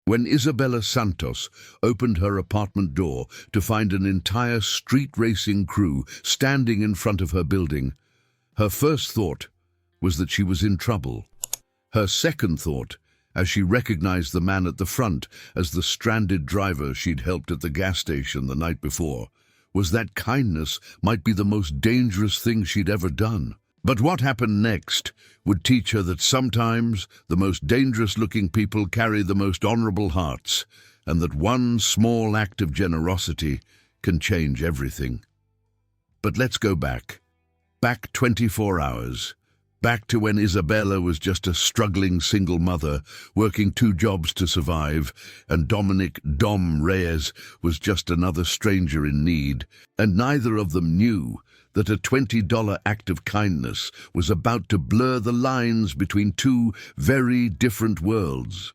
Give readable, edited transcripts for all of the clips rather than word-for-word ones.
When Isabella Santos opened her apartment door to find an entire street racing crew standing in front of her building, her first thought was that she was in trouble. Her second thought, as she recognized the man at the front as the stranded driver she'd helped at the gas station the night before, was that kindness might be the most dangerous thing she'd ever done. But what happened next would teach her that sometimes the most dangerous-looking people carry the most honorable hearts, and that one small act of generosity can change everything. But let's go back 24 hours, back to when Isabella was just a struggling single mother, working 2 jobs to survive, and Dominic "Dom" Reyes was just another stranger in need, and neither of them knew that a $20 act of kindness was about to blur the lines between 2 very different worlds.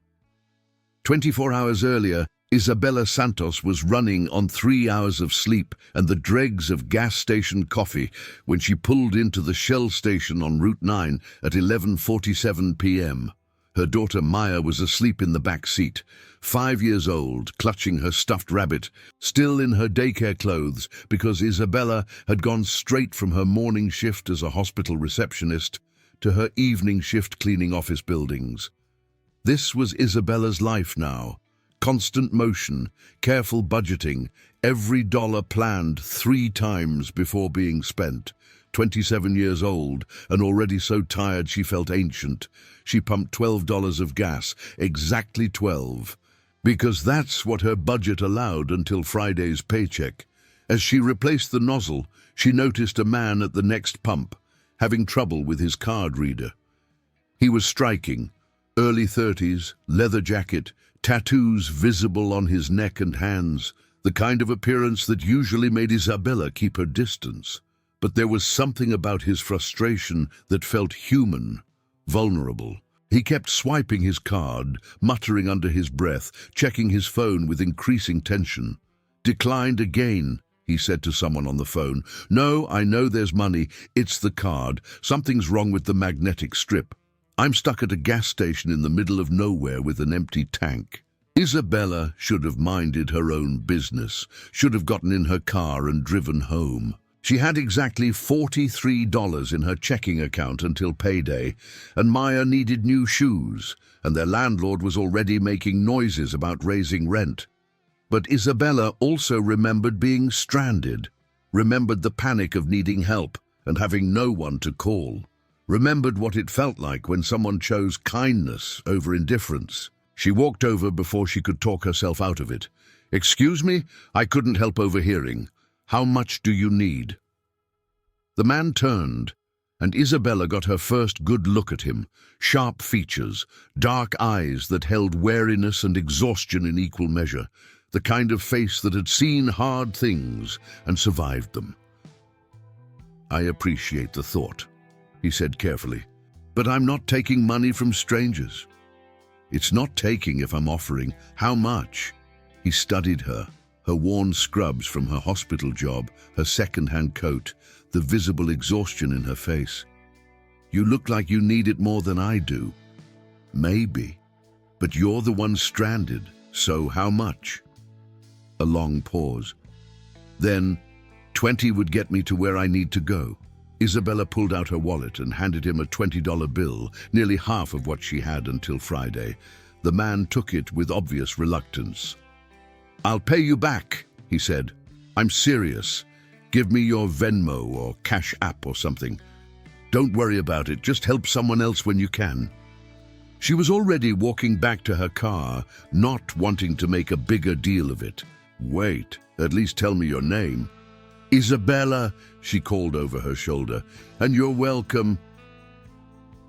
24 hours earlier, Isabella Santos was running on 3 hours of sleep and the dregs of gas station coffee when she pulled into the Shell station on Route 9 at 11:47 p.m. Her daughter Maya was asleep in the back seat, 5 years old, clutching her stuffed rabbit, still in her daycare clothes because Isabella had gone straight from her morning shift as a hospital receptionist to her evening shift cleaning office buildings. This was Isabella's life now. Constant motion, careful budgeting, every dollar planned 3 times before being spent. 27 years old and already so tired she felt ancient. She pumped $12 of gas, exactly 12, because that's what her budget allowed until Friday's paycheck. As she replaced the nozzle, she noticed a man at the next pump, having trouble with his card reader. He was striking, early 30s, leather jacket, tattoos visible on his neck and hands, the kind of appearance that usually made Isabella keep her distance. But there was something about his frustration that felt human, vulnerable. He kept swiping his card, muttering under his breath, checking his phone with increasing tension. "Declined again," he said to someone on the phone. "No, I know there's money. It's the card. Something's wrong with the magnetic strip. I'm stuck at a gas station in the middle of nowhere with an empty tank." Isabella should have minded her own business, should have gotten in her car and driven home. She had exactly $43 in her checking account until payday, and Maya needed new shoes, and their landlord was already making noises about raising rent. But Isabella also remembered being stranded, remembered the panic of needing help and having no one to call, remembered what it felt like when someone chose kindness over indifference. She walked over before she could talk herself out of it. "Excuse me, I couldn't help overhearing. How much do you need?" The man turned, and Isabella got her first good look at him. Sharp features, dark eyes that held wariness and exhaustion in equal measure, the kind of face that had seen hard things and survived them. "I appreciate the thought," he said carefully, "but I'm not taking money from strangers." "It's not taking if I'm offering. How much?" He studied her worn scrubs from her hospital job, her second-hand coat, the visible exhaustion in her face. "You look like you need it more than I do." "Maybe, but you're the one stranded, so how much?" A long pause. Then, 20 would get me to where I need to go." Isabella pulled out her wallet and handed him a $20 bill, nearly half of what she had until Friday. The man took it with obvious reluctance. "I'll pay you back," he said. "I'm serious. Give me your Venmo or Cash App or something. Don't worry about it, just help someone else when you can." She was already walking back to her car, not wanting to make a bigger deal of it. "Wait, at least tell me your name." "Isabella," she called over her shoulder, "and you're welcome."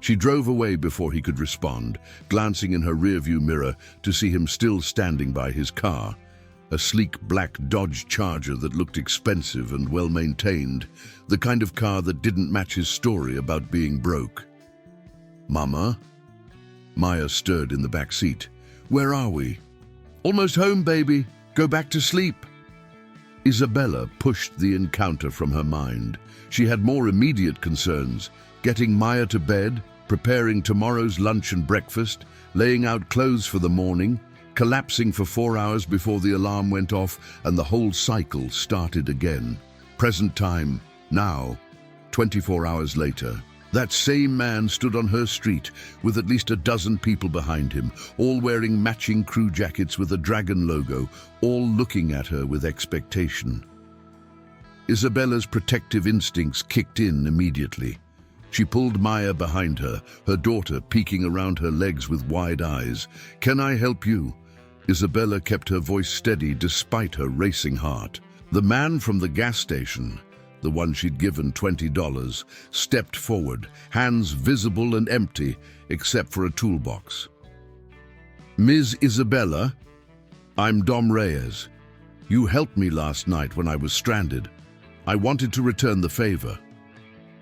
She drove away before he could respond, glancing in her rearview mirror to see him still standing by his car. A sleek black Dodge Charger that looked expensive and well-maintained, the kind of car that didn't match his story about being broke. "Mama?" Maya stirred in the back seat. "Where are we?" "Almost home, baby. Go back to sleep." Isabella pushed the encounter from her mind. She had more immediate concerns: getting Maya to bed, preparing tomorrow's lunch and breakfast, laying out clothes for the morning, collapsing for 4 hours before the alarm went off and the whole cycle started again. Present time, now, 24 hours later. That same man stood on her street with at least a dozen people behind him, all wearing matching crew jackets with a dragon logo, all looking at her with expectation. Isabella's protective instincts kicked in immediately. She pulled Maya behind her, her daughter peeking around her legs with wide eyes. "Can I help you?" Isabella kept her voice steady despite her racing heart. The man from the gas station, the one she'd given $20, stepped forward, hands visible and empty, except for a toolbox. "Ms. Isabella, I'm Dom Reyes. You helped me last night when I was stranded. I wanted to return the favor."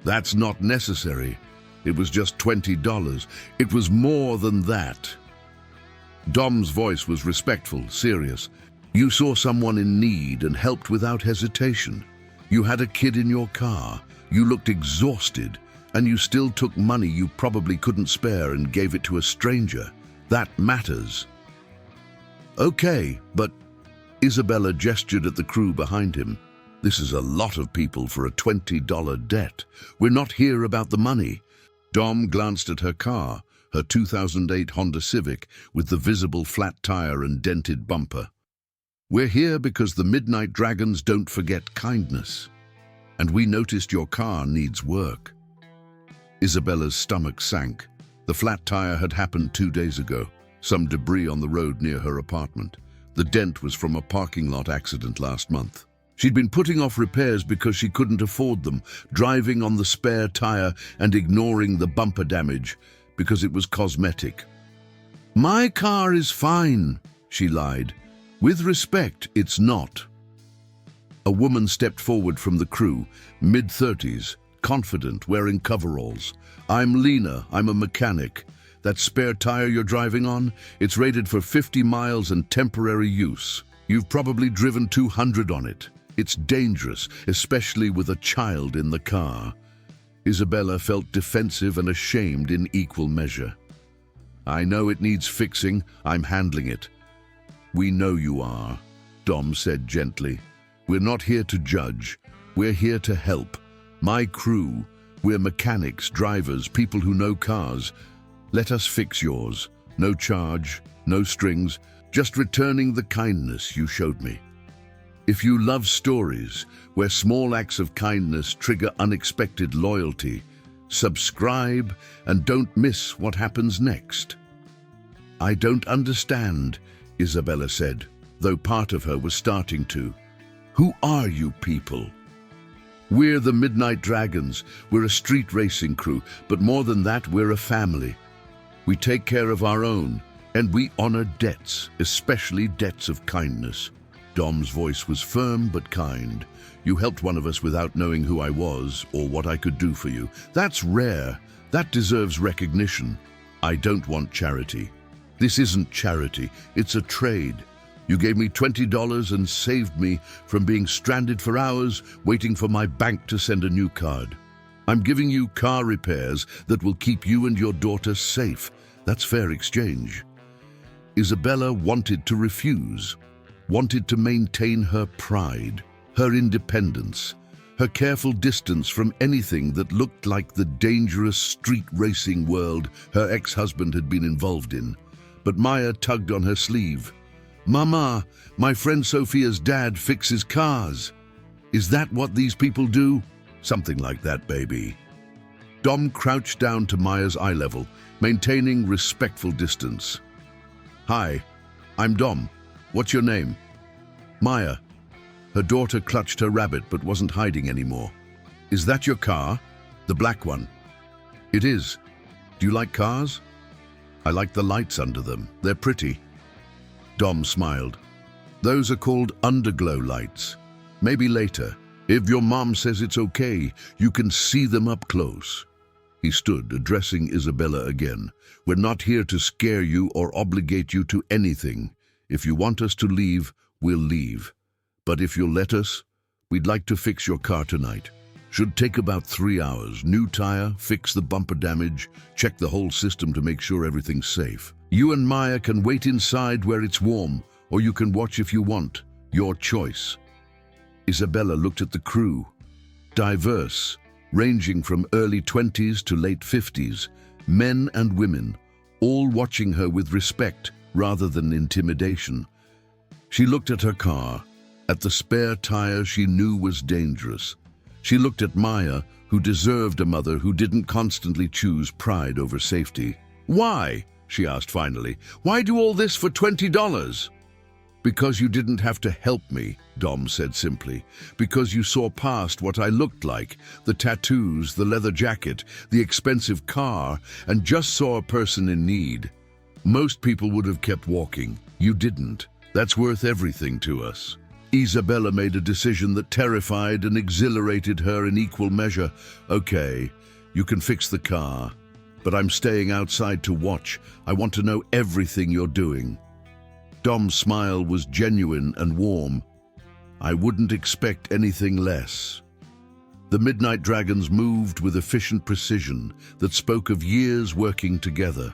"That's not necessary. It was just $20. It was more than that." Dom's voice was respectful, serious. "You saw someone in need and helped without hesitation. You had a kid in your car, you looked exhausted, and you still took money you probably couldn't spare and gave it to a stranger. That matters." "Okay, but..." Isabella gestured at the crew behind him. "This is a lot of people for a $20 debt. We're not here about the money." Dom glanced at her car, her 2008 Honda Civic with the visible flat tire and dented bumper. "We're here because the Midnight Dragons don't forget kindness. And we noticed your car needs work." Isabella's stomach sank. The flat tire had happened 2 days ago, some debris on the road near her apartment. The dent was from a parking lot accident last month. She'd been putting off repairs because she couldn't afford them, driving on the spare tire and ignoring the bumper damage because it was cosmetic. "My car is fine," she lied. "With respect, it's not." A woman stepped forward from the crew, mid-30s, confident, wearing coveralls. "I'm Lena, I'm a mechanic. That spare tire you're driving on, it's rated for 50 miles and temporary use. You've probably driven 200 on it. It's dangerous, especially with a child in the car." Isabella felt defensive and ashamed in equal measure. "I know it needs fixing, I'm handling it." "We know you are," Dom said gently. "We're not here to judge. We're here to help. My crew, we're mechanics, drivers, people who know cars. Let us fix yours. No charge, no strings, just returning the kindness you showed me. If you love stories where small acts of kindness trigger unexpected loyalty, subscribe and don't miss what happens next." "I don't understand," Isabella said, though part of her was starting to. "Who are you people?" "We're the Midnight Dragons. We're a street racing crew, but more than that, we're a family. We take care of our own, and we honor debts, especially debts of kindness." Dom's voice was firm but kind. "You helped one of us without knowing who I was or what I could do for you. That's rare. That deserves recognition. I don't want charity. This isn't charity, it's a trade. You gave me $20 and saved me from being stranded for hours waiting for my bank to send a new card. I'm giving you car repairs that will keep you and your daughter safe. That's fair exchange." Isabella wanted to refuse, wanted to maintain her pride, her independence, her careful distance from anything that looked like the dangerous street racing world her ex-husband had been involved in. But Maya tugged on her sleeve. "Mama, my friend Sophia's dad fixes cars. Is that what these people do?" "Something like that, baby." Dom crouched down to Maya's eye level, maintaining respectful distance. "Hi, I'm Dom. What's your name?" "Maya." Her daughter clutched her rabbit but wasn't hiding anymore. "Is that your car? The black one?" "It is. Do you like cars?" "I like the lights under them. They're pretty." Dom smiled. "Those are called underglow lights. Maybe later, if your mom says it's okay, you can see them up close." He stood, addressing Isabella again. "We're not here to scare you or obligate you to anything. If you want us to leave, we'll leave. But if you'll let us, we'd like to fix your car tonight. Should take about 3 hours. New tire, fix the bumper damage, check the whole system to make sure everything's safe." You and Maya can wait inside where it's warm, or you can watch if you want. Your choice." Isabella looked at the crew. Diverse, ranging from early 20s to late 50s, men and women, all watching her with respect rather than intimidation. She looked at her car, at the spare tire she knew was dangerous. She looked at Maya, who deserved a mother who didn't constantly choose pride over safety. "Why?" she asked finally. "Why do all this for $20? "Because you didn't have to help me," Dom said simply. "Because you saw past what I looked like, the tattoos, the leather jacket, the expensive car, and just saw a person in need. Most people would have kept walking. You didn't. That's worth everything to us." Isabella made a decision that terrified and exhilarated her in equal measure. "Okay, you can fix the car, but I'm staying outside to watch. I want to know everything you're doing." Dom's smile was genuine and warm. "I wouldn't expect anything less." The Midnight Dragons moved with efficient precision that spoke of years working together.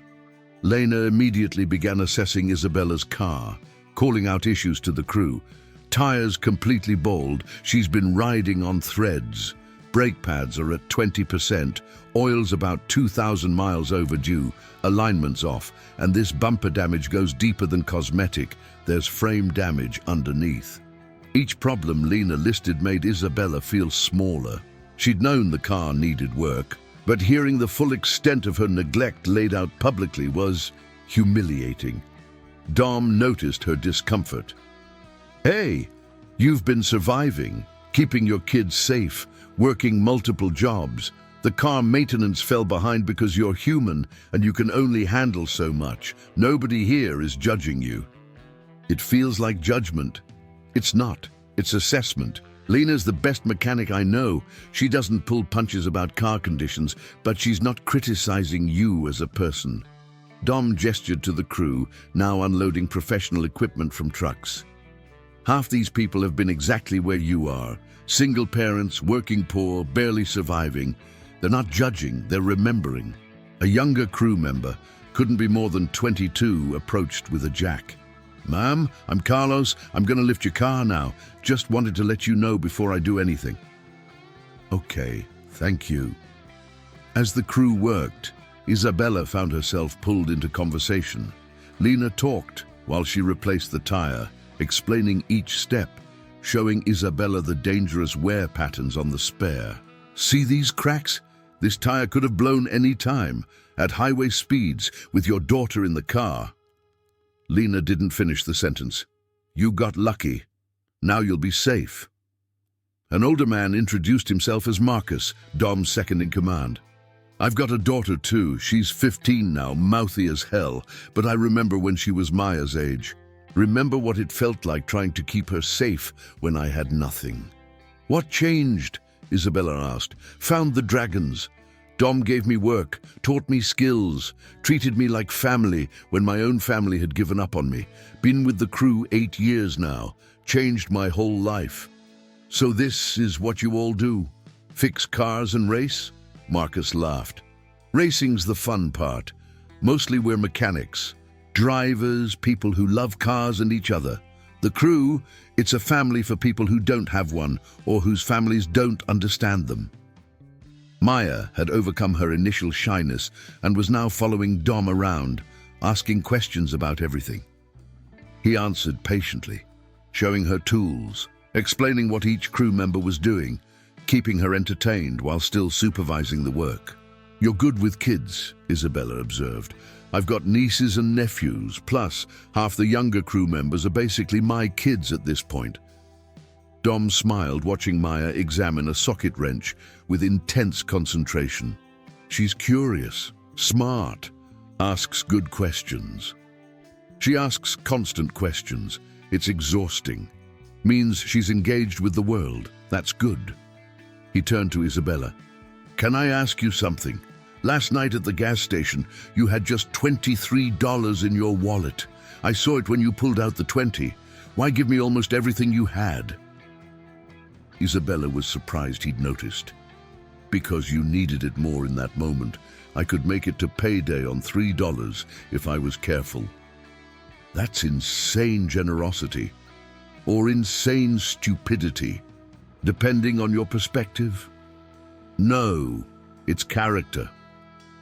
Lena immediately began assessing Isabella's car, calling out issues to the crew. Tires completely bald, she's been riding on threads. Brake pads are at 20%, oil's about 2,000 miles overdue, alignment's off, and this bumper damage goes deeper than cosmetic. There's frame damage underneath. Each problem Lena listed made Isabella feel smaller. She'd known the car needed work, but hearing the full extent of her neglect laid out publicly was humiliating. Dom noticed her discomfort. "Hey, you've been surviving, keeping your kids safe, working multiple jobs. The car maintenance fell behind because you're human and you can only handle so much. Nobody here is judging you." "It feels like judgment." "It's not. It's assessment. Lena's the best mechanic I know. She doesn't pull punches about car conditions, but she's not criticizing you as a person." Dom gestured to the crew, now unloading professional equipment from trucks. "Half these people have been exactly where you are. Single parents, working poor, barely surviving. They're not judging, they're remembering." A younger crew member, couldn't be more than 22, approached with a jack. "Ma'am, I'm Carlos. I'm going to lift your car now. Just wanted to let you know before I do anything." "Okay, thank you." As the crew worked, Isabella found herself pulled into conversation. Lena talked while she replaced the tire, explaining each step, showing Isabella the dangerous wear patterns on the spare. "See these cracks? This tire could have blown any time, at highway speeds, with your daughter in the car." Lena didn't finish the sentence. "You got lucky. Now you'll be safe." An older man introduced himself as Marcus, Dom's second in command. "I've got a daughter too. She's 15 now, mouthy as hell, but I remember when she was Maya's age. Remember what it felt like trying to keep her safe when I had nothing." "What changed?" Isabella asked. "Found the dragons. Dom gave me work, taught me skills, treated me like family when my own family had given up on me. Been with the crew 8 years now, changed my whole life." "So this is what you all do? Fix cars and race?" Marcus laughed. "Racing's the fun part. Mostly we're mechanics. Drivers, people who love cars and each other. The crew, it's a family for people who don't have one or whose families don't understand them." Maya had overcome her initial shyness and was now following Dom around, asking questions about everything. He answered patiently, showing her tools, explaining what each crew member was doing, keeping her entertained while still supervising the work. "You're good with kids," Isabella observed. "I've got nieces and nephews, plus half the younger crew members are basically my kids at this point." Dom smiled, watching Maya examine a socket wrench with intense concentration. "She's curious, smart, asks good questions." "She asks constant questions. It's exhausting. Means she's engaged with the world. That's good." He turned to Isabella. "Can I ask you something? Last night at the gas station, you had just $23 in your wallet. I saw it when you pulled out the 20. Why give me almost everything you had?" Isabella was surprised he'd noticed. Because you needed it more in that moment. I could make it to payday on $3 if I was careful. That's insane generosity, or insane stupidity, depending on your perspective. No, it's character.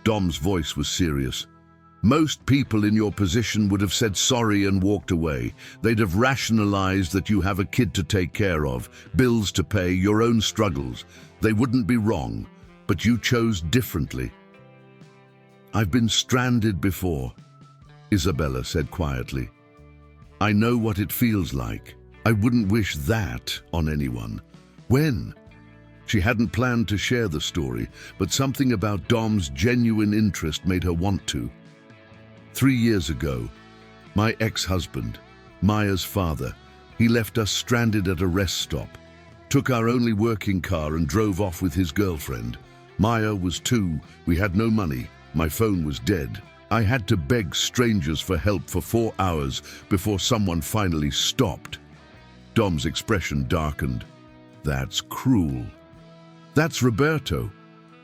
Dom's voice was serious. Most people in your position would have said sorry and walked away. They'd have rationalized that you have a kid to take care of, bills to pay, your own struggles. They wouldn't be wrong, but you chose differently. I've been stranded before, Isabella said quietly. I know what it feels like. I wouldn't wish that on anyone. When? She hadn't planned to share the story, but something about Dom's genuine interest made her want to. 3 years ago, my ex-husband, Maya's father, he left us stranded at a rest stop, took our only working car and drove off with his girlfriend. Maya was 2, we had no money, my phone was dead. I had to beg strangers for help for 4 hours before someone finally stopped. Dom's expression darkened. That's cruel. That's Roberto.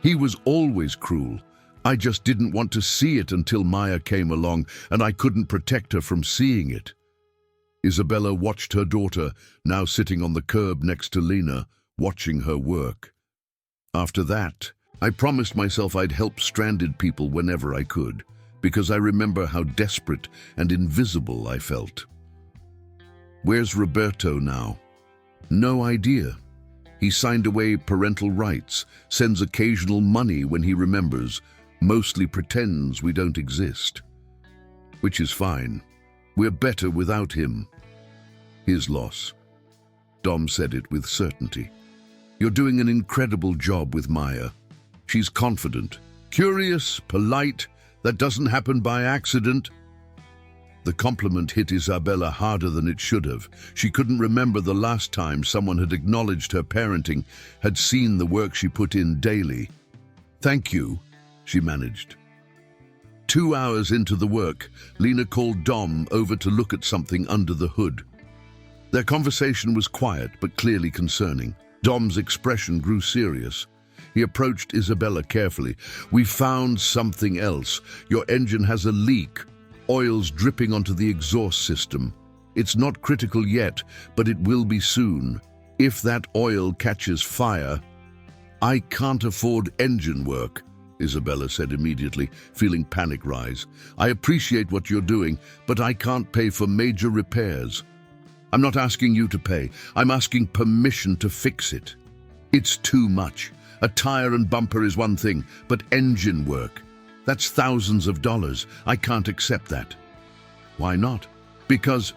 He was always cruel. I just didn't want to see it until Maya came along, and I couldn't protect her from seeing it. Isabella watched her daughter, now sitting on the curb next to Lena, watching her work. After that, I promised myself I'd help stranded people whenever I could, because I remember how desperate and invisible I felt. Where's Roberto now? No idea. He signed away parental rights, sends occasional money when he remembers, mostly pretends we don't exist. Which is fine. We're better without him. His loss. Dom said it with certainty. You're doing an incredible job with Maya. She's confident, curious, polite. That doesn't happen by accident. The compliment hit Isabella harder than it should have. She couldn't remember the last time someone had acknowledged her parenting, had seen the work she put in daily. Thank you, she managed. 2 hours into the work, Lena called Dom over to look at something under the hood. Their conversation was quiet but clearly concerning. Dom's expression grew serious. He approached Isabella carefully. We found something else. Your engine has a leak. Oil's dripping onto the exhaust system. It's not critical yet, but it will be soon. If that oil catches fire, I can't afford engine work, Isabella said immediately, feeling panic rise. I appreciate what you're doing, but I can't pay for major repairs. I'm not asking you to pay. I'm asking permission to fix it. It's too much. A tire and bumper is one thing, but engine work, that's thousands of dollars. I can't accept that. Why not? Because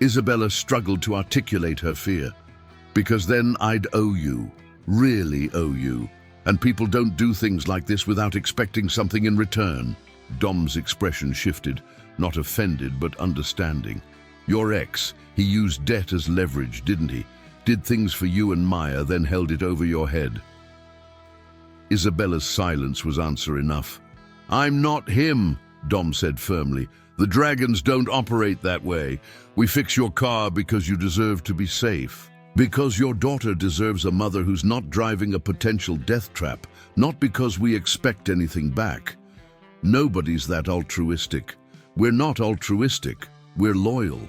Isabella struggled to articulate her fear. Because then I'd owe you, really owe you. And people don't do things like this without expecting something in return. Dom's expression shifted, not offended but understanding. Your ex, he used debt as leverage, didn't he? Did things for you and Maya, then held it over your head. Isabella's silence was answer enough. I'm not him, Dom said firmly. The dragons don't operate that way. We fix your car because you deserve to be safe. Because your daughter deserves a mother who's not driving a potential death trap, not because we expect anything back. Nobody's that altruistic. We're not altruistic. We're loyal.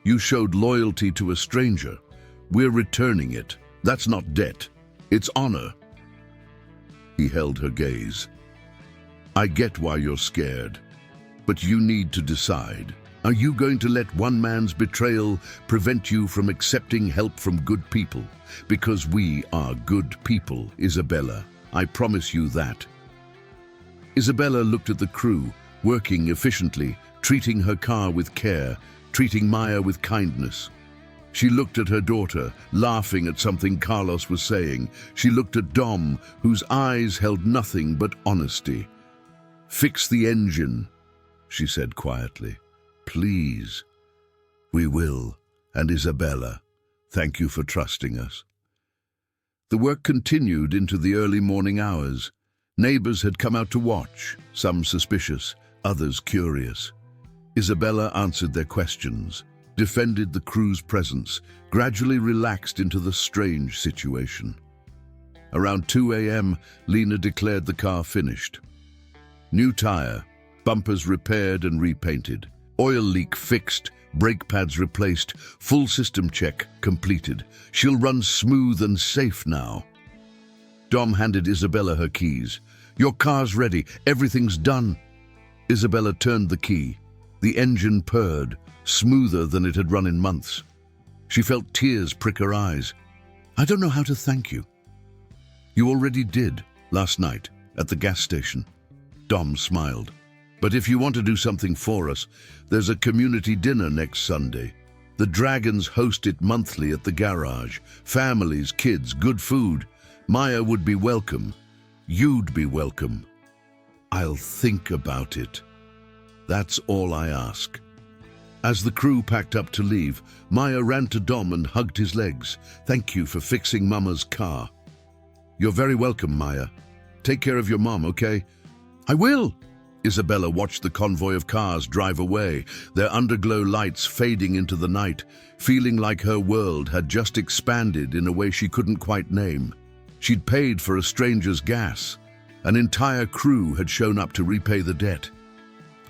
You showed loyalty to a stranger. We're returning it. That's not debt. It's honor. He held her gaze. I get why you're scared, but you need to decide. Are you going to let one man's betrayal prevent you from accepting help from good people? Because we are good people, Isabella. I promise you that. Isabella looked at the crew, working efficiently, treating her car with care, treating Maya with kindness. She looked at her daughter, laughing at something Carlos was saying. She looked at Dom, whose eyes held nothing but honesty. Fix the engine, she said quietly. Please. We will. And Isabella, thank you for trusting us. The work continued into the early morning hours. Neighbors had come out to watch, some suspicious, others curious. Isabella answered their questions, defended the crew's presence, gradually relaxed into the strange situation. Around 2 a.m., Lena declared the car finished. New tire, bumpers repaired and repainted, oil leak fixed, brake pads replaced, full system check completed. She'll run smooth and safe now. Dom handed Isabella her keys. Your car's ready, everything's done. Isabella turned the key. The engine purred, smoother than it had run in months. She felt tears prick her eyes. I don't know how to thank you. You already did, last night, at the gas station. Dom smiled. But if you want to do something for us, there's a community dinner next Sunday. The Dragons host it monthly at the garage. Families, kids, good food. Maya would be welcome. You'd be welcome. I'll think about it. That's all I ask. As the crew packed up to leave, Maya ran to Dom and hugged his legs. Thank you for fixing Mama's car. You're very welcome, Maya. Take care of your mom, okay? I will. Isabella watched the convoy of cars drive away, their underglow lights fading into the night, feeling like her world had just expanded in a way she couldn't quite name. She'd paid for a stranger's gas. An entire crew had shown up to repay the debt.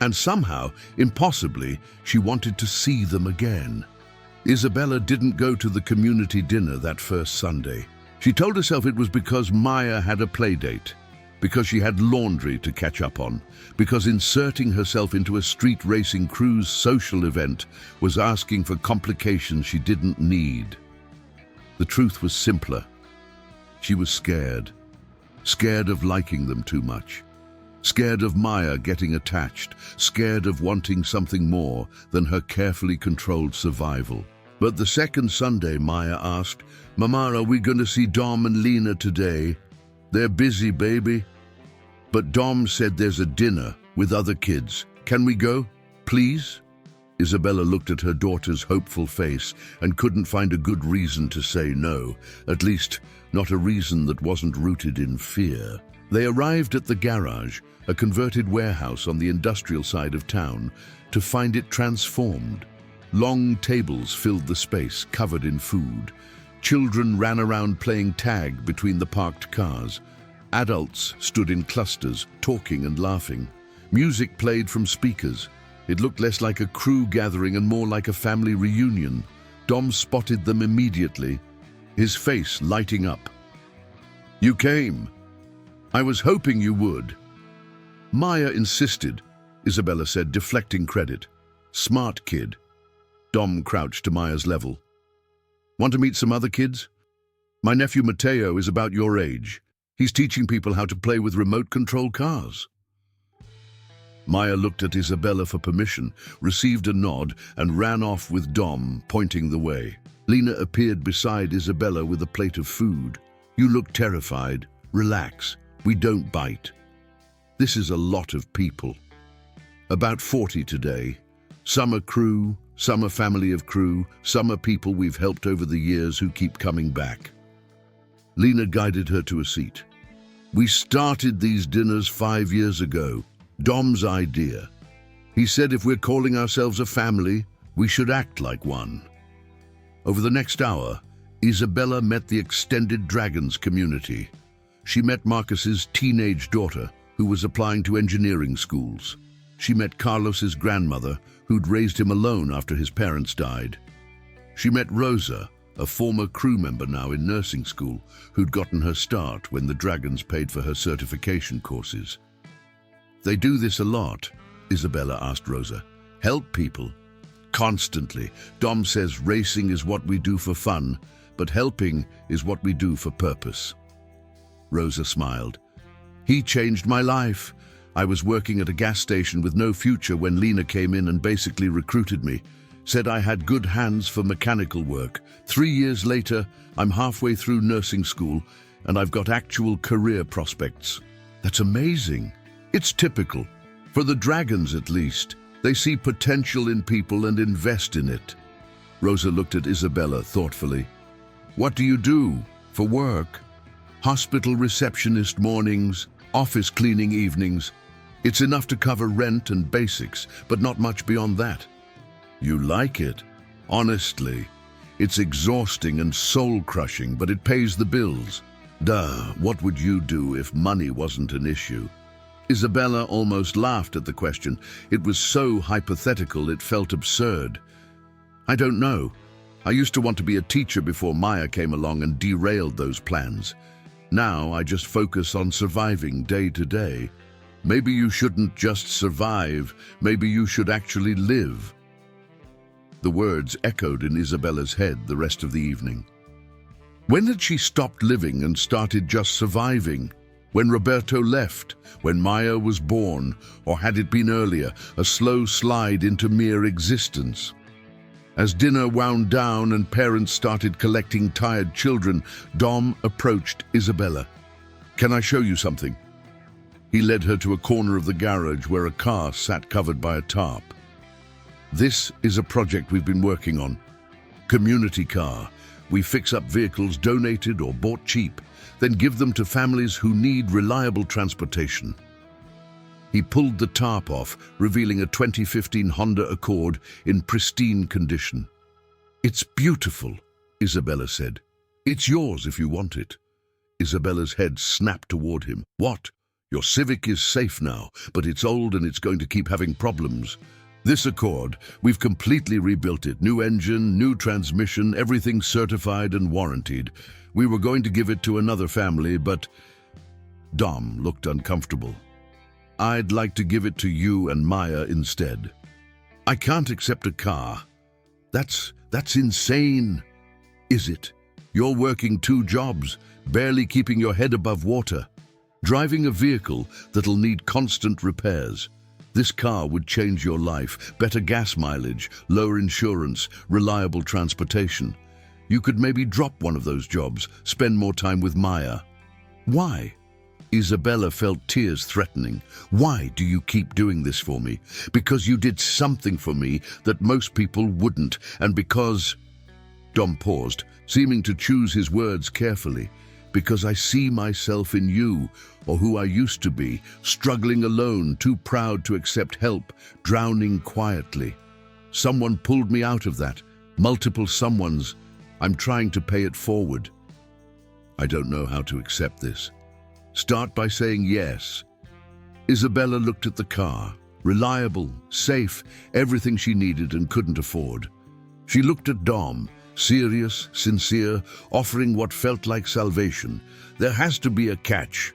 And somehow, impossibly, she wanted to see them again. Isabella didn't go to the community dinner that first Sunday. She told herself it was because Maya had a play date, because she had laundry to catch up on, because inserting herself into a street racing crew's social event was asking for complications she didn't need. The truth was simpler. She was scared. Scared of liking them too much. Scared of Maya getting attached. Scared of wanting something more than her carefully controlled survival. But the second Sunday, Maya asked, Mama, are we going to see Dom and Lena today? They're busy, baby. But Dom said there's a dinner with other kids. Can we go, please? Isabella looked at her daughter's hopeful face and couldn't find a good reason to say no, at least not a reason that wasn't rooted in fear. They arrived at the garage, a converted warehouse on the industrial side of town, to find it transformed. Long tables filled the space, covered in food. Children ran around playing tag between the parked cars. Adults stood in clusters, talking and laughing. Music played from speakers. It looked less like a crew gathering and more like a family reunion. Dom spotted them immediately, his face lighting up. You came. I was hoping you would. Maya insisted, Isabella said, deflecting credit. Smart kid. Dom crouched to Maya's level. Want to meet some other kids? My nephew Mateo is about your age. He's teaching people how to play with remote-control cars. Maya looked at Isabella for permission, received a nod, and ran off with Dom, pointing the way. Lena appeared beside Isabella with a plate of food. You look terrified. Relax. We don't bite. This is a lot of people. About 40 today. Some are crew, some are family of crew, some are people we've helped over the years who keep coming back. Lena guided her to a seat. We started these dinners 5 years ago. Dom's idea. He said if we're calling ourselves a family, we should act like one. Over the next hour, Isabella met the extended Dragons community. She met Marcus's teenage daughter, who was applying to engineering schools. She met Carlos's grandmother, who'd raised him alone after his parents died. She met Rosa, a former crew member now in nursing school, who'd gotten her start when the Dragons paid for her certification courses. They do this a lot, Isabella asked Rosa. Help people. Constantly. Dom says racing is what we do for fun, but helping is what we do for purpose. Rosa smiled. He changed my life. I was working at a gas station with no future when Lena came in and basically recruited me. Said I had good hands for mechanical work. 3 years later, I'm halfway through nursing school and I've got actual career prospects. That's amazing. It's typical. For the Dragons, at least. They see potential in people and invest in it. Rosa looked at Isabella thoughtfully. What do you do for work? Hospital receptionist mornings, office cleaning evenings. It's enough to cover rent and basics, but not much beyond that. You like it? Honestly, it's exhausting and soul-crushing, but it pays the bills. Duh, what would you do if money wasn't an issue? Isabella almost laughed at the question. It was so hypothetical it felt absurd. I don't know. I used to want to be a teacher before Maya came along and derailed those plans. Now I just focus on surviving day to day. Maybe you shouldn't just survive, maybe you should actually live. The words echoed in Isabella's head the rest of the evening. When had she stopped living and started just surviving? When Roberto left? When Maya was born? Or had it been earlier, a slow slide into mere existence? As dinner wound down and parents started collecting tired children, Dom approached Isabella. "Can I show you something?" He led her to a corner of the garage where a car sat covered by a tarp. "This is a project we've been working on. Community car. We fix up vehicles donated or bought cheap, then give them to families who need reliable transportation." He pulled the tarp off, revealing a 2015 Honda Accord in pristine condition. "It's beautiful," Isabella said. "It's yours if you want it." Isabella's head snapped toward him. "What? Your Civic is safe now, but it's old and it's going to keep having problems. This Accord, we've completely rebuilt it. New engine, new transmission, everything certified and warranted. We were going to give it to another family, but..." Dom looked uncomfortable. "I'd like to give it to you and Maya instead." "I can't accept a car. That's insane." "Is it? You're working 2 jobs, barely keeping your head above water, driving a vehicle that'll need constant repairs. This car would change your life. Better gas mileage, lower insurance, reliable transportation. You could maybe drop one of those jobs, spend more time with Maya." "Why?" Isabella felt tears threatening. "Why do you keep doing this for me? Because you did something for me that most people wouldn't, and because..." Dom paused, seeming to choose his words carefully. "Because I see myself in you, or who I used to be, struggling alone, too proud to accept help, drowning quietly. Someone pulled me out of that, multiple someones. I'm trying to pay it forward. I don't know how to accept this. Start by saying yes." Isabella looked at the car. Reliable, safe, everything she needed and couldn't afford. She looked at Dom, serious, sincere, offering what felt like salvation. "There has to be a catch.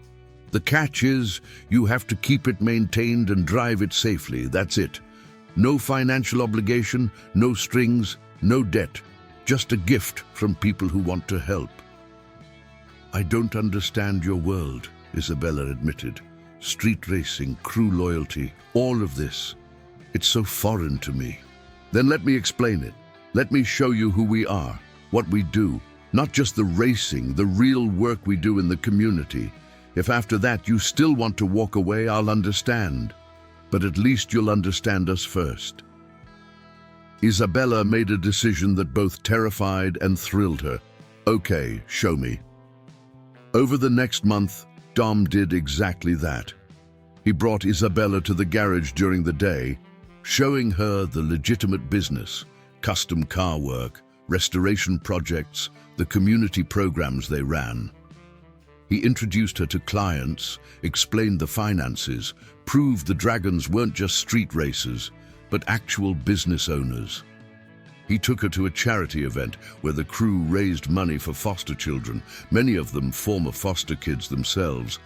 The catch is you have to keep it maintained and drive it safely. That's it. No financial obligation, no strings, no debt. Just a gift from people who want to help." "I don't understand your world," Isabella admitted. "Street racing, crew loyalty, all of this. It's so foreign to me." "Then let me explain it. Let me show you who we are, what we do. Not just the racing, the real work we do in the community. If after that you still want to walk away, I'll understand. But at least you'll understand us first." Isabella made a decision that both terrified and thrilled her. "Okay, show me." Over the next month, Dom did exactly that. He brought Isabella to the garage during the day, showing her the legitimate business, custom car work, restoration projects, the community programs they ran. He introduced her to clients, explained the finances, proved the Dragons weren't just street racers, but actual business owners. He took her to a charity event where the crew raised money for foster children, many of them former foster kids themselves,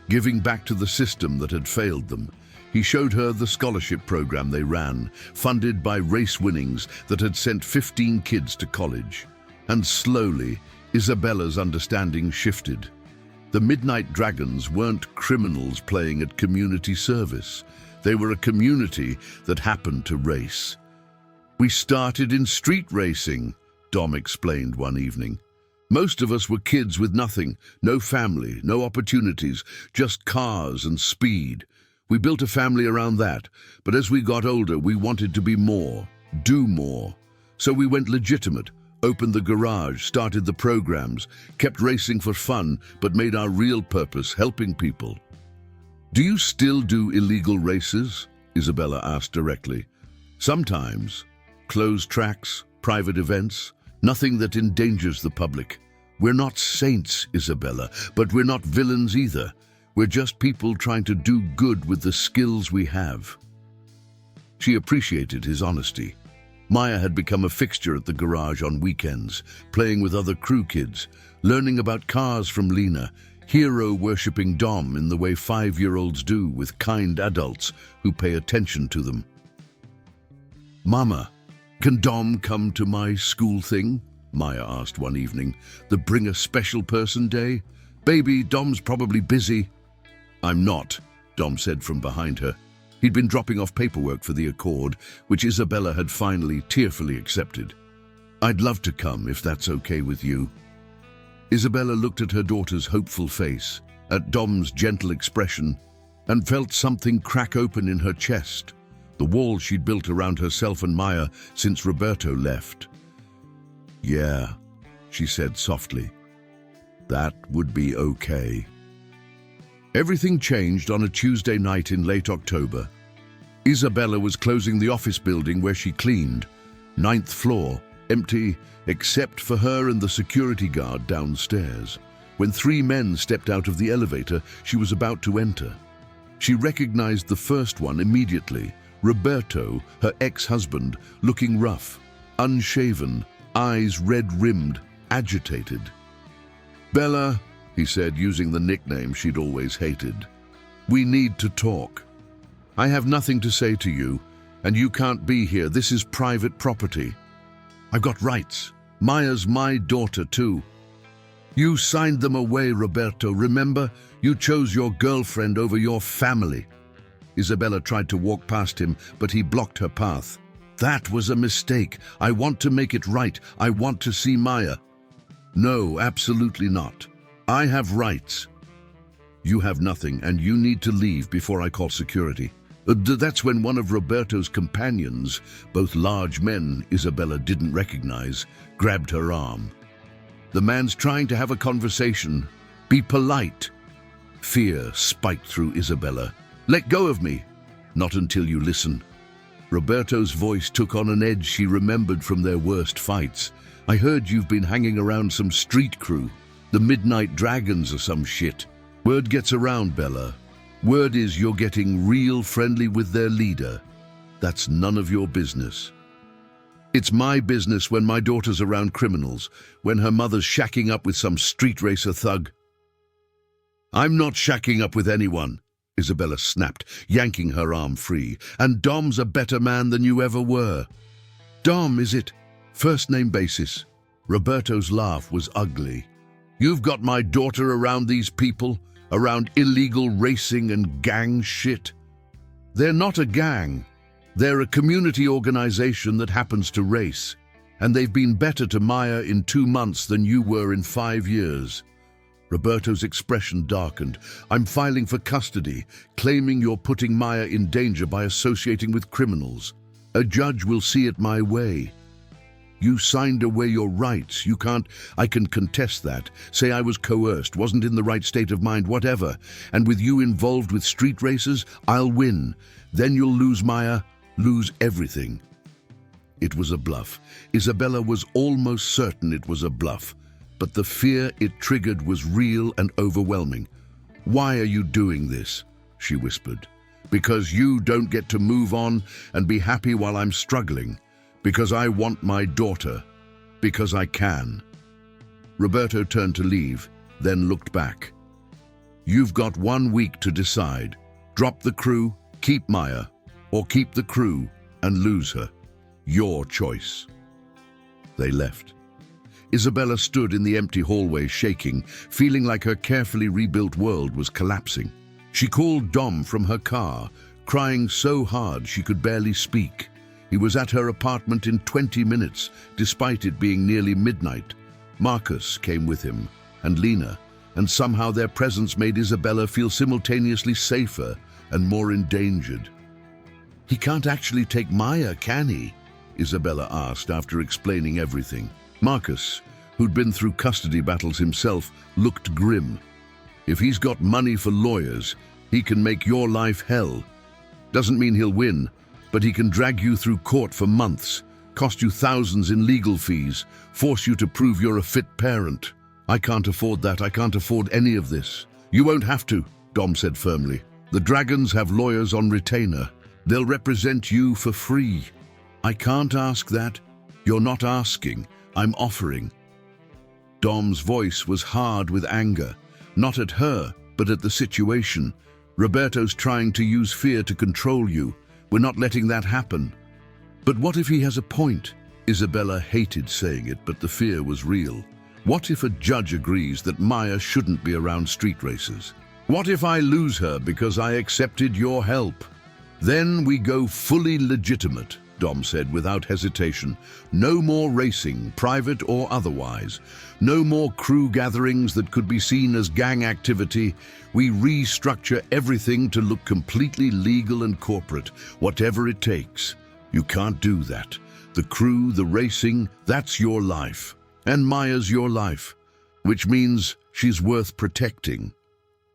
giving back to the system that had failed them. He showed her the scholarship program they ran, funded by race winnings that had sent 15 kids to college. And slowly, Isabella's understanding shifted. The Midnight Dragons weren't criminals playing at community service. They were a community that happened to race. "We started in street racing," Dom explained one evening. "Most of us were kids with nothing, no family, no opportunities, just cars and speed. We built a family around that, but as we got older, we wanted to be more, do more. So we went legitimate, opened the garage, started the programs, kept racing for fun, but made our real purpose helping people." "Do you still do illegal races?" Isabella asked directly. "Sometimes. Closed tracks, private events, nothing that endangers the public. We're not saints, Isabella, but we're not villains either. We're just people trying to do good with the skills we have." She appreciated his honesty. Maya had become a fixture at the garage on weekends, playing with other crew kids, learning about cars from Lena, hero-worshipping Dom in the way 5-year-olds do with kind adults who pay attention to them. "Mama, can Dom come to my school thing?" Maya asked one evening. "The Bring a Special Person Day? Baby, Dom's probably busy." "I'm not," Dom said from behind her. He'd been dropping off paperwork for the Accord, which Isabella had finally tearfully accepted. "I'd love to come, if that's okay with you." Isabella looked at her daughter's hopeful face, at Dom's gentle expression, and felt something crack open in her chest, the wall she'd built around herself and Maya since Roberto left. "Yeah," she said softly. "That would be okay." Everything changed on a Tuesday night in late October. Isabella was closing the office building where she cleaned. 9th floor, empty except for her and the security guard downstairs. When 3 men stepped out of the elevator she was about to enter. She recognized the first one immediately, Roberto, her ex-husband, looking rough, unshaven, eyes red-rimmed, agitated. "Bella," he said, using the nickname she'd always hated, "we need to talk. I have nothing to say to you, and you can't be here. This is private property. I've got rights. Maya's my daughter too. You signed them away, Roberto. Remember? You chose your girlfriend over your family." Isabella tried to walk past him, but he blocked her path. "That was a mistake. I want to make it right. I want to see Maya." "No, absolutely not. I have rights." "You have nothing, and you need to leave before I call security." That's when one of Roberto's companions, both large men Isabella didn't recognize, grabbed her arm. "The man's trying to have a conversation. Be polite." Fear spiked through Isabella. "Let go of me." "Not until you listen." Roberto's voice took on an edge she remembered from their worst fights. "I heard you've been hanging around some street crew, the Midnight Dragons or some shit. Word gets around, Bella. Word is you're getting real friendly with their leader. That's none of your business." "It's my business when my daughter's around criminals, when her mother's shacking up with some street racer thug." "I'm not shacking up with anyone," Isabella snapped, yanking her arm free. "And Dom's a better man than you ever were." "Dom, is it? First name basis." Roberto's laugh was ugly. "You've got my daughter around these people? Around illegal racing and gang shit?" "They're not a gang. They're a community organization that happens to race. And they've been better to Maya in 2 months than you were in 5 years. Roberto's expression darkened. "I'm filing for custody, claiming you're putting Maya in danger by associating with criminals. A judge will see it my way." "You signed away your rights. You can't..." "I can contest that. Say I was coerced, wasn't in the right state of mind, whatever. And with you involved with street races, I'll win. Then you'll lose Maya, lose everything." It was a bluff. Isabella was almost certain it was a bluff. But the fear it triggered was real and overwhelming. "Why are you doing this?" she whispered. "Because you don't get to move on and be happy while I'm struggling. Because I want my daughter. Because I can." Roberto turned to leave, then looked back. "You've got 1 week to decide. Drop the crew, keep Maya, or keep the crew and lose her. Your choice." They left. Isabella stood in the empty hallway shaking, feeling like her carefully rebuilt world was collapsing. She called Dom from her car, crying so hard she could barely speak. He was at her apartment in 20 minutes, despite it being nearly midnight. Marcus came with him, and Lena, and somehow their presence made Isabella feel simultaneously safer and more endangered. "He can't actually take Maya, can he?" Isabella asked after explaining everything. Marcus, who'd been through custody battles himself, looked grim. "If he's got money for lawyers, he can make your life hell. Doesn't mean he'll win, but he can drag you through court for months, cost you thousands in legal fees, force you to prove you're a fit parent." I can't afford that. I can't afford any of this. You won't have to, Dom said firmly. The dragons have lawyers on retainer. They'll represent you for free. I can't ask that. You're not asking. I'm offering. Dom's voice was hard with anger, not at her, but at the situation. Roberto's trying to use fear to control you. We're not letting that happen. But what if he has a point? Isabella hated saying it, but the fear was real. What if a judge agrees that Maya shouldn't be around street races? What if I lose her because I accepted your help? Then we go fully legitimate, Dom said without hesitation. No more racing, private or otherwise. No more crew gatherings that could be seen as gang activity. We restructure everything to look completely legal and corporate, whatever it takes. You can't do that. The crew, the racing, that's your life. And Maya's your life, which means she's worth protecting.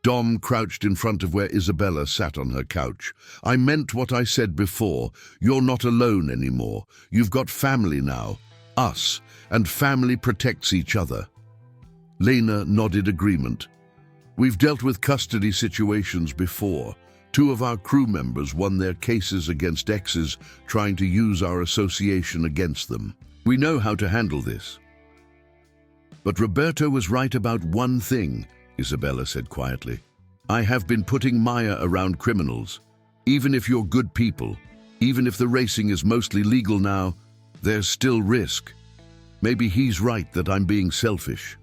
Dom crouched in front of where Isabella sat on her couch. I meant what I said before. You're not alone anymore. You've got family now. Us. And family protects each other. Lena nodded agreement. We've dealt with custody situations before. 2 of our crew members won their cases against exes trying to use our association against them. We know how to handle this. But Roberto was right about one thing, Isabella said quietly. I have been putting Maya around criminals. Even if you're good people, even if the racing is mostly legal now, there's still risk. Maybe he's right that I'm being selfish.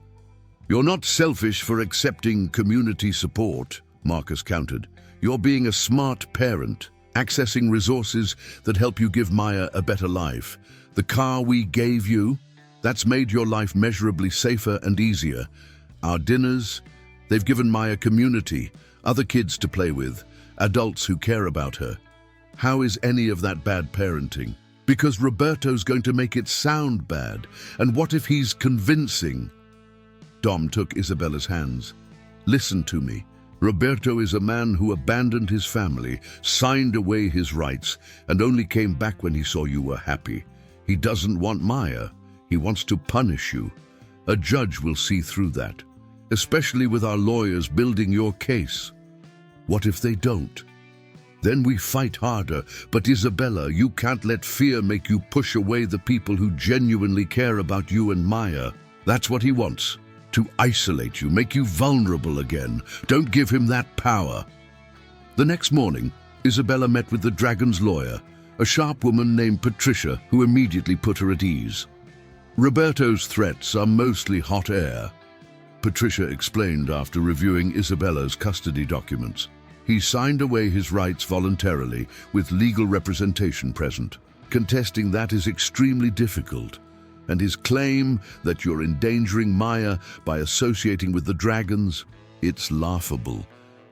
You're not selfish for accepting community support, Marcus countered. You're being a smart parent, accessing resources that help you give Maya a better life. The car we gave you, that's made your life measurably safer and easier. Our dinners, they've given Maya community, other kids to play with, adults who care about her. How is any of that bad parenting? Because Roberto's going to make it sound bad. And what if he's convincing? Dom took Isabella's hands. Listen to me. Roberto is a man who abandoned his family, signed away his rights, and only came back when he saw you were happy. He doesn't want Maya. He wants to punish you. A judge will see through that, especially with our lawyers building your case. What if they don't? Then we fight harder. But Isabella, you can't let fear make you push away the people who genuinely care about you and Maya. That's what he wants. To isolate you, make you vulnerable again. Don't give him that power. The next morning, Isabella met with the dragon's lawyer, a sharp woman named Patricia, who immediately put her at ease. Roberto's threats are mostly hot air, Patricia explained after reviewing Isabella's custody documents. He signed away his rights voluntarily, with legal representation present. Contesting that is extremely difficult. And his claim that you're endangering Maya by associating with the dragons, it's laughable.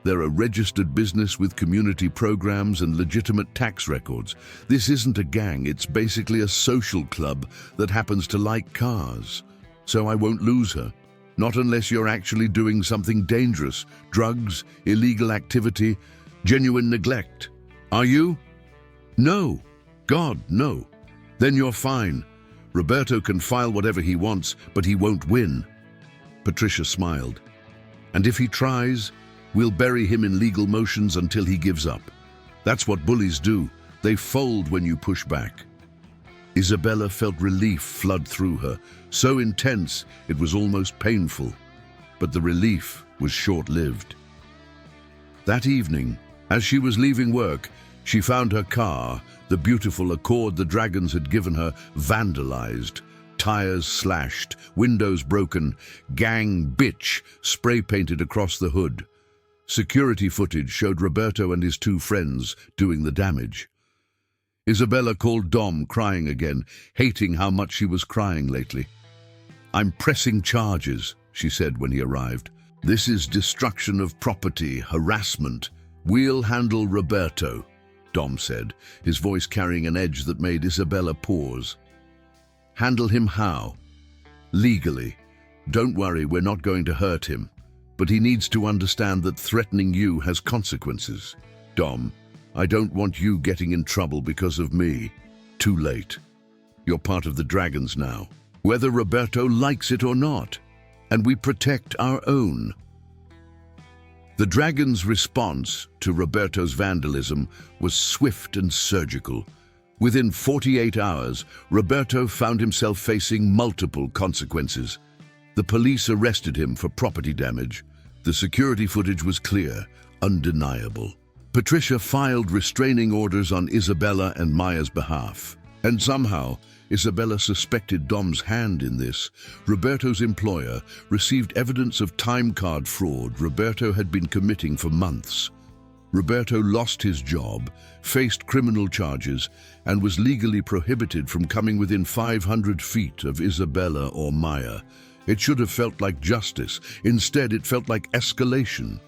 They're a registered business with community programs and legitimate tax records. This isn't a gang, it's basically a social club that happens to like cars. So I won't lose her. Not unless you're actually doing something dangerous, drugs, illegal activity, genuine neglect. Are you? No. God, no. Then you're fine. Roberto can file whatever he wants, but he won't win. Patricia smiled. And if he tries, we'll bury him in legal motions until he gives up. That's what bullies do. They fold when you push back. Isabella felt relief flood through her, so intense it was almost painful. But the relief was short-lived. That evening, as she was leaving work, she found her car, the beautiful Accord the dragons had given her, vandalized. Tires slashed, windows broken, gang bitch spray-painted across the hood. Security footage showed Roberto and his 2 friends doing the damage. Isabella called Dom, crying again, hating how much she was crying lately. I'm pressing charges, she said when he arrived. This is destruction of property, harassment. We'll handle Roberto, Dom said, his voice carrying an edge that made Isabella pause. Handle him how? Legally. Don't worry, we're not going to hurt him. But he needs to understand that threatening you has consequences. Dom, I don't want you getting in trouble because of me. Too late. You're part of the dragons now, whether Roberto likes it or not. and we protect our own. The dragon's response to Roberto's vandalism was swift and surgical. Within 48 hours, Roberto found himself facing multiple consequences. The police arrested him for property damage. The security footage was clear, undeniable. Patricia filed restraining orders on Isabella and Maya's behalf. And somehow, Isabella suspected Dom's hand in this. Roberto's employer received evidence of time card fraud Roberto had been committing for months. Roberto lost his job, faced criminal charges, and was legally prohibited from coming within 500 feet of Isabella or Maya. It should have felt like justice. Instead, it felt like escalation.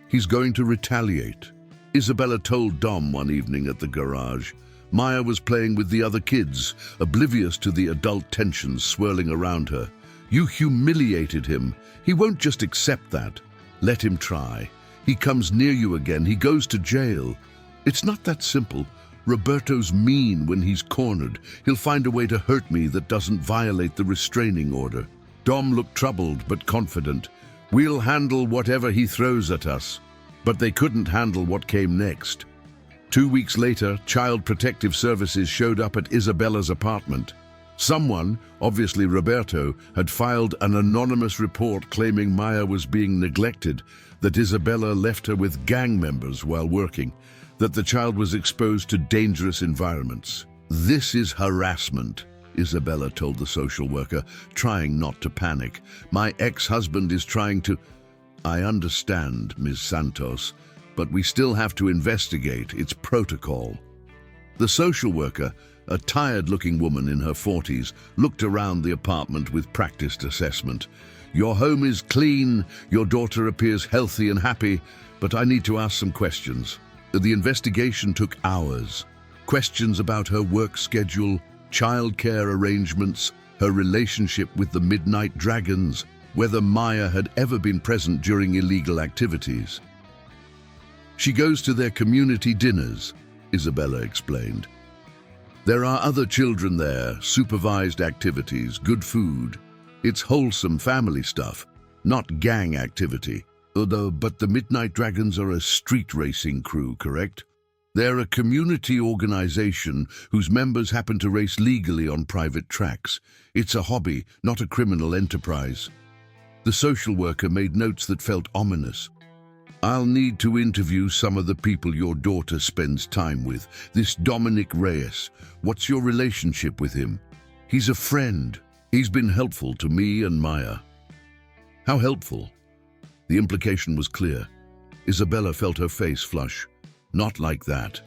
He's going to retaliate, Isabella told Dom one evening at the garage. Maya was playing with the other kids, oblivious to the adult tensions swirling around her. You humiliated him. He won't just accept that. Let him try. He comes near you again, he goes to jail. It's not that simple. Roberto's mean when he's cornered. He'll find a way to hurt me that doesn't violate the restraining order. Dom looked troubled but confident. We'll handle whatever he throws at us. But they couldn't handle what came next. 2 weeks later, Child Protective Services showed up at Isabella's apartment. Someone, obviously Roberto, had filed an anonymous report claiming Maya was being neglected, that Isabella left her with gang members while working, that the child was exposed to dangerous environments. This is harassment, Isabella told the social worker, trying not to panic. My ex-husband is trying to... I understand, Ms. Santos, but we still have to investigate. It's protocol. The social worker, a tired-looking woman in her 40s, looked around the apartment with practiced assessment. Your home is clean, your daughter appears healthy and happy, but I need to ask some questions. The investigation took hours. Questions about her work schedule, childcare arrangements, her relationship with the Midnight Dragons, whether Maya had ever been present during illegal activities. She goes to their community dinners, Isabella explained. There are other children there, supervised activities, good food. It's wholesome family stuff, not gang activity. But the Midnight Dragons are a street racing crew, correct? They're a community organization whose members happen to race legally on private tracks. It's a hobby, not a criminal enterprise. The social worker made notes that felt ominous. I'll need to interview some of the people your daughter spends time with. This Dominic Reyes, what's your relationship with him? He's a friend. He's been helpful to me and Maya. How helpful? The implication was clear. Isabella felt her face flush. Not like that.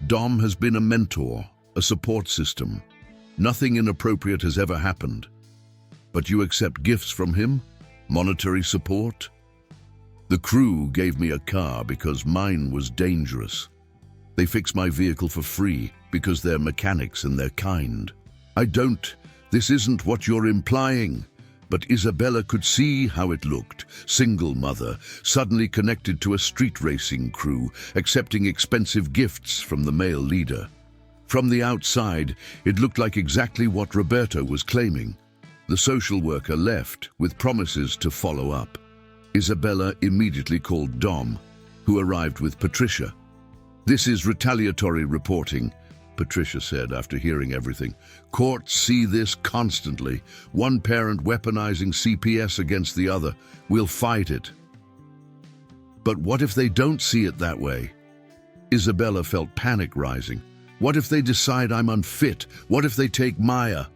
Dom has been a mentor, a support system. Nothing inappropriate has ever happened. But you accept gifts from him? Monetary support? The crew gave me a car because mine was dangerous. They fix my vehicle for free because they're mechanics and they're kind. This isn't what you're implying. But Isabella could see how it looked. Single mother, suddenly connected to a street racing crew, accepting expensive gifts from the male leader. From the outside, it looked like exactly what Roberto was claiming. The social worker left with promises to follow up. Isabella immediately called Dom, who arrived with Patricia. This is retaliatory reporting, Patricia said after hearing everything. Courts see this constantly. One parent weaponizing CPS against the other. We'll fight it. But what if they don't see it that way? Isabella felt panic rising. What if they decide I'm unfit? What if they take Maya?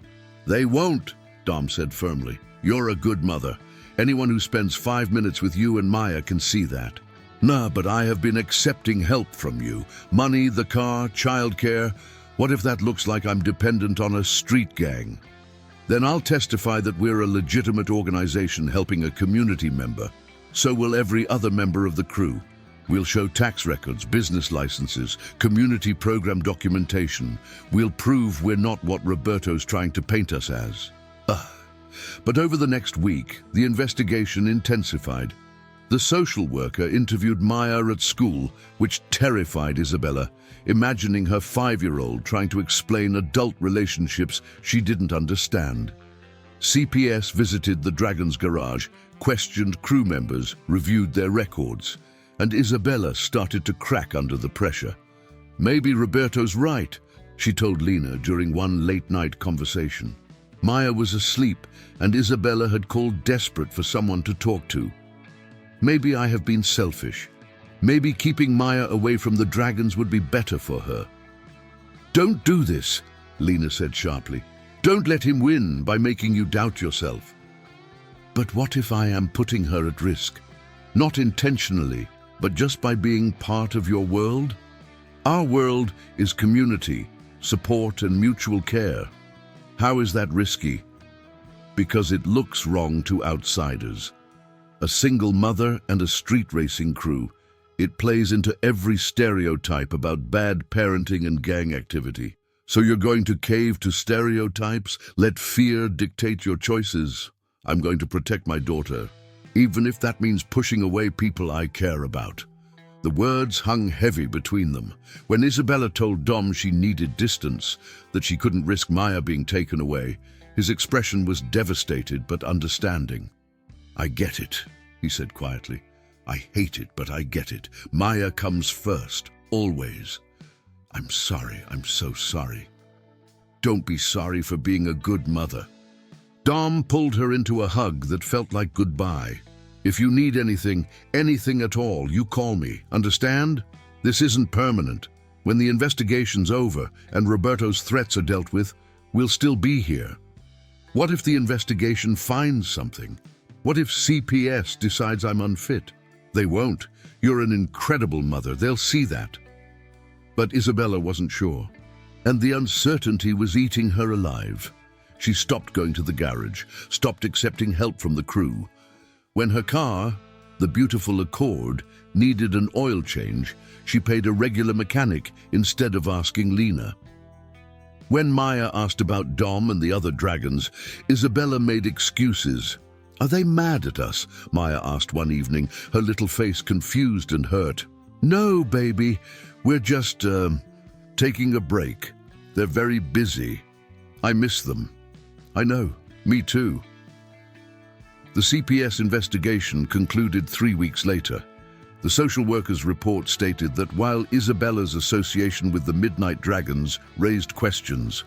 They won't, Dom said firmly. You're a good mother. Anyone who spends 5 minutes with you and Maya can see that. Nah, but I have been accepting help from you. Money, the car, childcare. What if that looks like I'm dependent on a street gang? Then I'll testify that we're a legitimate organization helping a community member. So will every other member of the crew. We'll show tax records, business licenses, community program documentation. We'll prove we're not what Roberto's trying to paint us as. But over the next week, the investigation intensified. The social worker interviewed Maya at school, which terrified Isabella, imagining her 5-year-old trying to explain adult relationships she didn't understand. CPS visited the Dragon's garage, questioned crew members, reviewed their records, and Isabella started to crack under the pressure. "Maybe Roberto's right," she told Lena during one late-night conversation. Maya was asleep, and Isabella had called desperate for someone to talk to. "Maybe I have been selfish. Maybe keeping Maya away from the Dragons would be better for her." "Don't do this," Lena said sharply. "Don't let him win by making you doubt yourself." "But what if I am putting her at risk? Not intentionally, but just by being part of your world? Our world is community, support, and mutual care. How is that risky? Because it looks wrong to outsiders. A single mother and a street racing crew. It plays into every stereotype about bad parenting and gang activity. So you're going to cave to stereotypes? Let fear dictate your choices? I'm going to protect my daughter, even if that means pushing away people I care about. The words hung heavy between them. When Isabella told Dom she needed distance, that she couldn't risk Maya being taken away, his expression was devastated but understanding. "I get it," he said quietly. "I hate it, but I get it. Maya comes first, always. I'm sorry, I'm so sorry." "Don't be sorry for being a good mother." Dom pulled her into a hug that felt like goodbye. "If you need anything, anything at all, you call me. Understand? This isn't permanent. When the investigation's over and Roberto's threats are dealt with, we'll still be here. What if the investigation finds something? What if CPS decides I'm unfit? They won't. You're an incredible mother. They'll see that." But Isabella wasn't sure, and the uncertainty was eating her alive. She stopped going to the garage, stopped accepting help from the crew. When her car, the beautiful Accord, needed an oil change, she paid a regular mechanic instead of asking Lena. When Maya asked about Dom and the other Dragons, Isabella made excuses. "Are they mad at us?" Maya asked one evening, her little face confused and hurt. "No, baby. We're just, taking a break. They're very busy. I miss them." "I know. Me too." The CPS investigation concluded 3 weeks later. The social worker's report stated that while Isabella's association with the Midnight Dragons raised questions,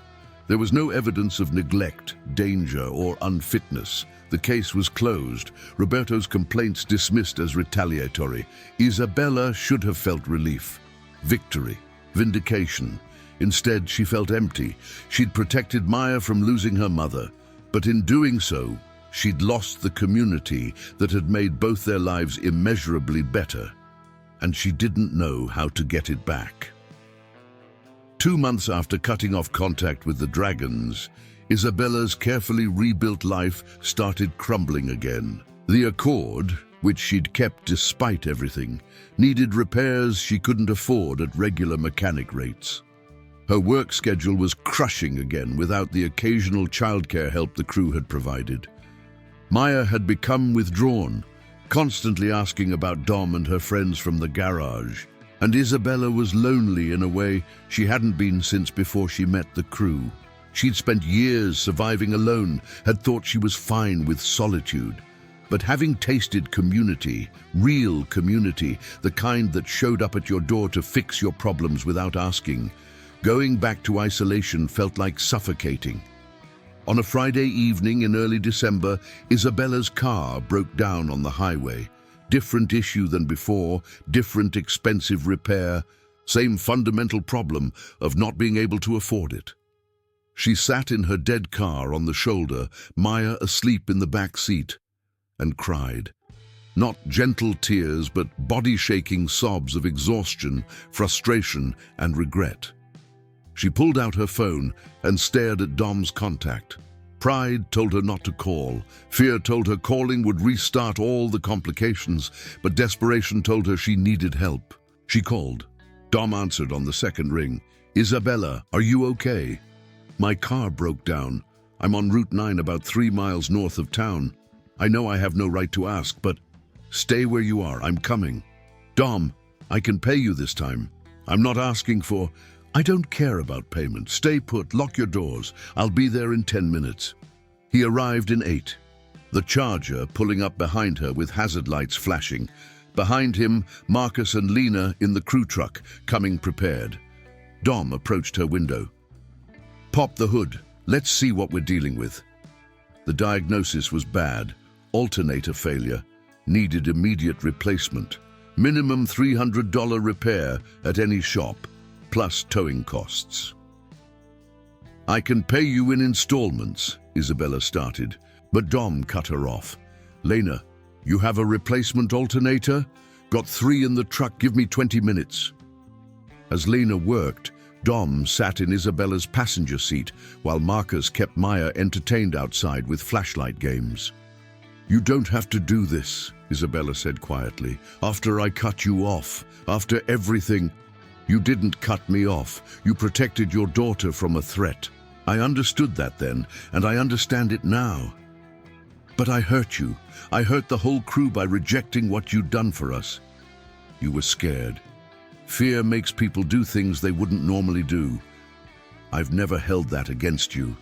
there was no evidence of neglect, danger, or unfitness. The case was closed, Roberto's complaints dismissed as retaliatory. Isabella should have felt relief, victory, vindication. Instead, she felt empty. She'd protected Maya from losing her mother, but in doing so, she'd lost the community that had made both their lives immeasurably better, and she didn't know how to get it back. 2 months after cutting off contact with the Dragons, Isabella's carefully rebuilt life started crumbling again. The Accord, which she'd kept despite everything, needed repairs she couldn't afford at regular mechanic rates. Her work schedule was crushing again without the occasional childcare help the crew had provided. Maya had become withdrawn, constantly asking about Dom and her friends from the garage, and Isabella was lonely in a way she hadn't been since before she met the crew. She'd spent years surviving alone, had thought she was fine with solitude. But having tasted community, real community, the kind that showed up at your door to fix your problems without asking, going back to isolation felt like suffocating. On a Friday evening in early December, Isabella's car broke down on the highway. Different issue than before, different expensive repair, same fundamental problem of not being able to afford it. She sat in her dead car on the shoulder, Maya asleep in the back seat, and cried. Not gentle tears, but body-shaking sobs of exhaustion, frustration, and regret. She pulled out her phone and stared at Dom's contact. Pride told her not to call. Fear told her calling would restart all the complications, but desperation told her she needed help. She called. Dom answered on the second ring. "Isabella, are you okay?" "My car broke down. I'm on Route 9 about 3 miles north of town. I know I have no right to ask, but stay where you are. I'm coming." "Dom, I can pay you this time. I'm not asking for..." "I don't care about payment. Stay put, lock your doors. I'll be there in 10 minutes. He arrived in 8. The Charger pulling up behind her with hazard lights flashing. Behind him, Marcus and Lena in the crew truck, coming prepared. Dom approached her window. "Pop the hood. Let's see what we're dealing with." The diagnosis was bad. Alternator failure. Needed immediate replacement. Minimum $300 repair at any shop, plus towing costs. "I can pay you in installments," Isabella started, but Dom cut her off. "Lena, you have a replacement alternator? Got 3 in the truck, give me 20 minutes. As Lena worked, Dom sat in Isabella's passenger seat while Marcus kept Maya entertained outside with flashlight games. "You don't have to do this," Isabella said quietly. "After I cut you off, after everything..." "You didn't cut me off. You protected your daughter from a threat. I understood that then, and I understand it now. But I hurt you. I hurt the whole crew by rejecting what you'd done for us. You were scared. Fear makes people do things they wouldn't normally do. I've never held that against you."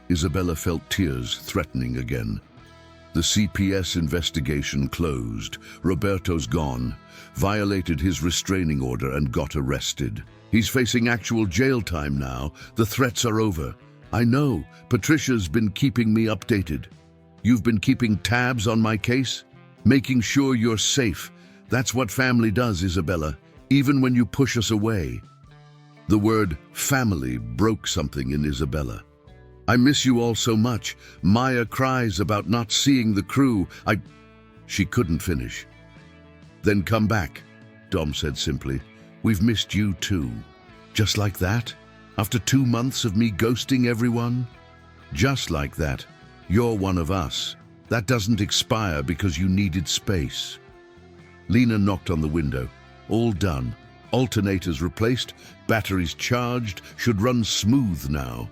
Isabella felt tears threatening again. The CPS investigation closed. Roberto's gone, violated his restraining order and got arrested. He's facing actual jail time now. The threats are over. I know. Patricia's been keeping me updated. You've been keeping tabs on my case? Making sure you're safe. That's what family does, Isabella, even when you push us away. The word family broke something in Isabella. "I miss you all so much. Maya cries about not seeing the crew. She couldn't finish. "Then come back," Dom said simply. "We've missed you too." "Just like that? After 2 months of me ghosting everyone?" "Just like that. You're one of us. That doesn't expire because you needed space." Lena knocked on the window. "All done. Alternators replaced, batteries charged, should run smooth now."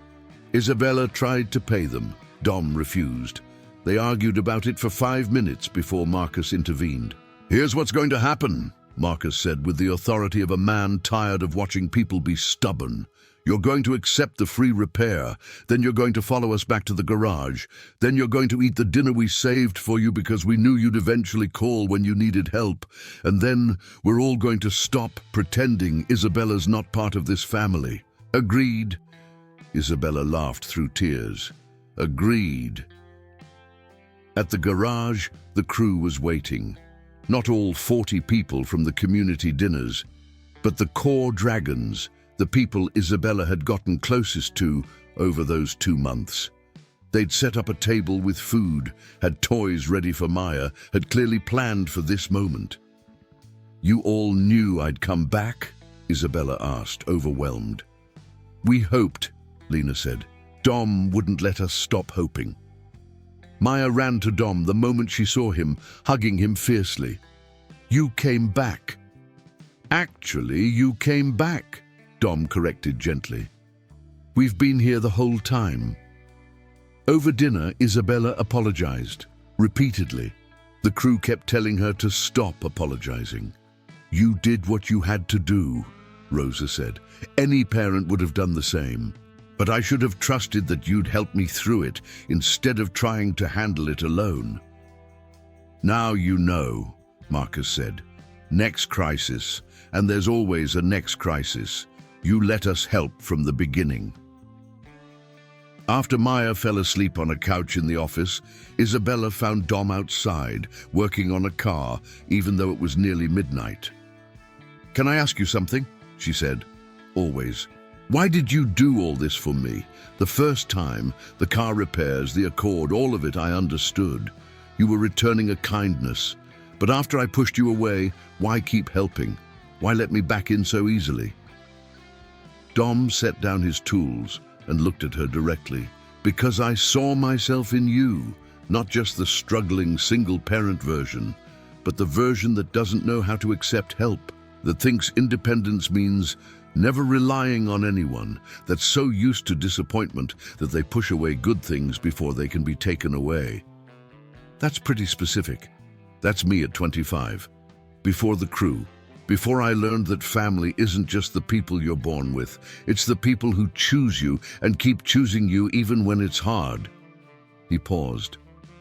Isabella tried to pay them. Dom refused. They argued about it for 5 minutes before Marcus intervened. "Here's what's going to happen," Marcus said with the authority of a man tired of watching people be stubborn. "You're going to accept the free repair, then you're going to follow us back to the garage, then you're going to eat the dinner we saved for you because we knew you'd eventually call when you needed help, and then we're all going to stop pretending Isabella's not part of this family." "Agreed." Isabella laughed through tears. "Agreed." At the garage, the crew was waiting. Not all 40 people from the community dinners, but the core dragons, the people Isabella had gotten closest to over those 2 months. They'd set up a table with food, had toys ready for Maya, had clearly planned for this moment. "You all knew I'd come back?" Isabella asked, overwhelmed. "We hoped," Lena said. "Dom wouldn't let us stop hoping." Maya ran to Dom the moment she saw him, hugging him fiercely. "You came back." "Actually, you came back," Dom corrected gently. "We've been here the whole time." Over dinner, Isabella apologized, repeatedly. The crew kept telling her to stop apologizing. "You did what you had to do," Rosa said. "Any parent would have done the same. But I should have trusted that you'd help me through it instead of trying to handle it alone." "Now you know," Marcus said. "Next crisis, and there's always a next crisis. You let us help from the beginning." After Maya fell asleep on a couch in the office, Isabella found Dom outside, working on a car, even though it was nearly midnight. "Can I ask you something?" she said. "Always. Why did you do all this for me? The first time, the car repairs, the Accord, all of it I understood. You were returning a kindness. But after I pushed you away, why keep helping? Why let me back in so easily?" Dom set down his tools and looked at her directly. "Because I saw myself in you, not just the struggling single-parent version, but the version that doesn't know how to accept help, that thinks independence means never relying on anyone, that's so used to disappointment that they push away good things before they can be taken away." That's pretty specific. That's me at 25. Before the crew. Before I learned that family isn't just the people you're born with. It's the people who choose you and keep choosing you even when it's hard. He paused.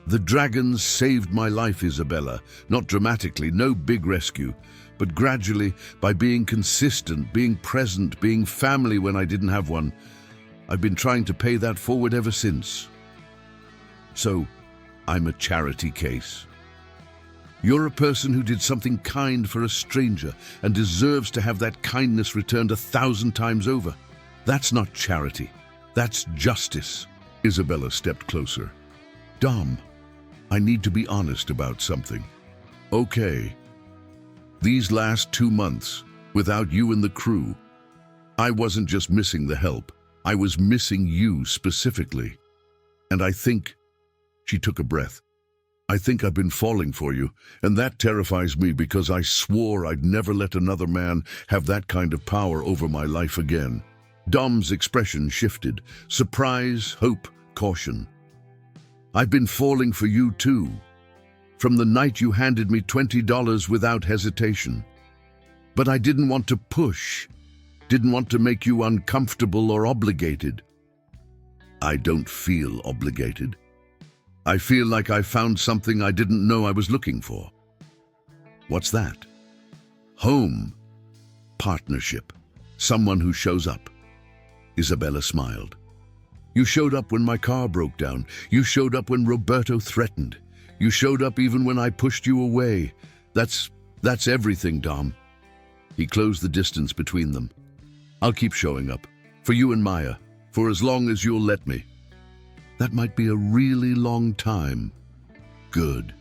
The dragons saved my life, Isabella. Not dramatically, no big rescue, but gradually, by being consistent, being present, being family when I didn't have one. I've been trying to pay that forward ever since. So, I'm a charity case. You're a person who did something kind for a stranger and deserves to have that kindness returned 1,000 times over. That's not charity. That's justice. Isabella stepped closer. Dom, I need to be honest about something. Okay. These last 2 months, without you and the crew, I wasn't just missing the help. I was missing you specifically. And I think, she took a breath, I think I've been falling for you, and that terrifies me because I swore I'd never let another man have that kind of power over my life again. Dom's expression shifted. Surprise, hope, caution. I've been falling for you too. From the night you handed me $20 without hesitation. But I didn't want to push. Didn't want to make you uncomfortable or obligated. I don't feel obligated. I feel like I found something I didn't know I was looking for. What's that? Home. Partnership. Someone who shows up. Isabella smiled. You showed up when my car broke down. You showed up when Roberto threatened. You showed up even when I pushed you away. That's everything, Dom. He closed the distance between them. I'll keep showing up. For you and Maya. For as long as you'll let me. That might be a really long time. Good.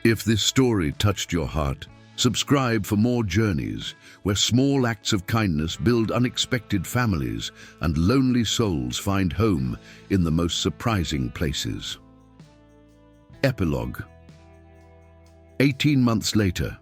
If this story touched your heart, subscribe for more journeys where small acts of kindness build unexpected families and lonely souls find home in the most surprising places. Epilogue. 18 months later.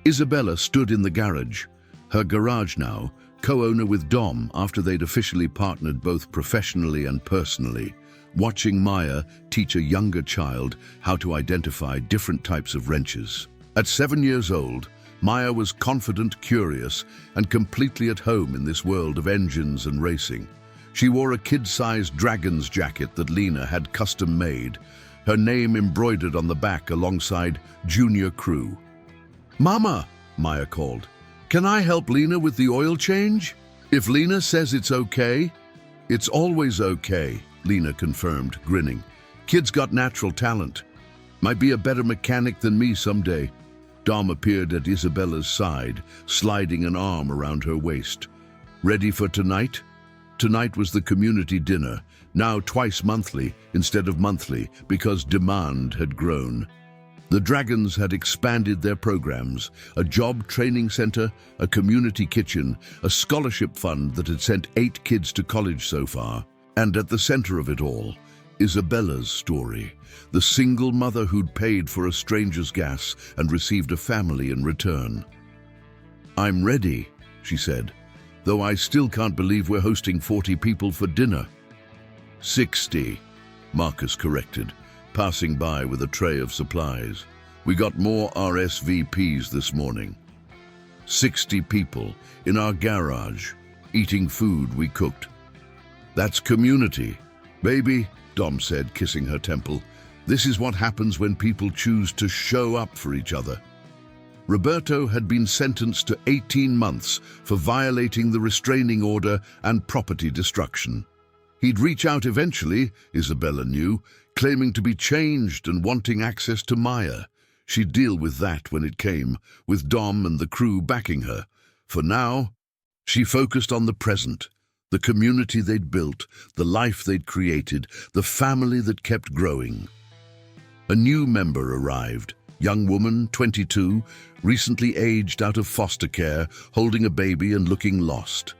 Isabella stood in the garage, her garage now, co-owner with Dom after they'd officially partnered both professionally and personally, watching Maya teach a younger child how to identify different types of wrenches. At 7 years old, Maya was confident, curious, and completely at home in this world of engines and racing. She wore a kid-sized Dragons jacket that Lena had custom-made, her name embroidered on the back alongside Junior Crew. Mama, Maya called. Can I help Lena with the oil change? If Lena says it's okay, it's always okay, Lena confirmed, grinning. Kid's got natural talent. Might be a better mechanic than me someday. Dom appeared at Isabella's side, sliding an arm around her waist. Ready for tonight? Tonight was the community dinner, now twice monthly instead of monthly because demand had grown. The Dragons had expanded their programs, a job training center, a community kitchen, a scholarship fund that had sent 8 kids to college so far. And at the center of it all, Isabella's story, the single mother who'd paid for a stranger's gas and received a family in return. I'm ready, she said, though I still can't believe we're hosting 40 people for dinner. 60, Marcus corrected, passing by with a tray of supplies. We got more RSVPs this morning. 60 people in our garage, eating food we cooked. That's community. Baby, Dom said, kissing her temple. This is what happens when people choose to show up for each other. Roberto had been sentenced to 18 months for violating the restraining order and property destruction. He'd reach out eventually, Isabella knew, claiming to be changed and wanting access to Maya. She'd deal with that when it came, with Dom and the crew backing her. For now, she focused on the present, the community they'd built, the life they'd created, the family that kept growing. A new member arrived, young woman, 22, recently aged out of foster care, holding a baby and looking lost.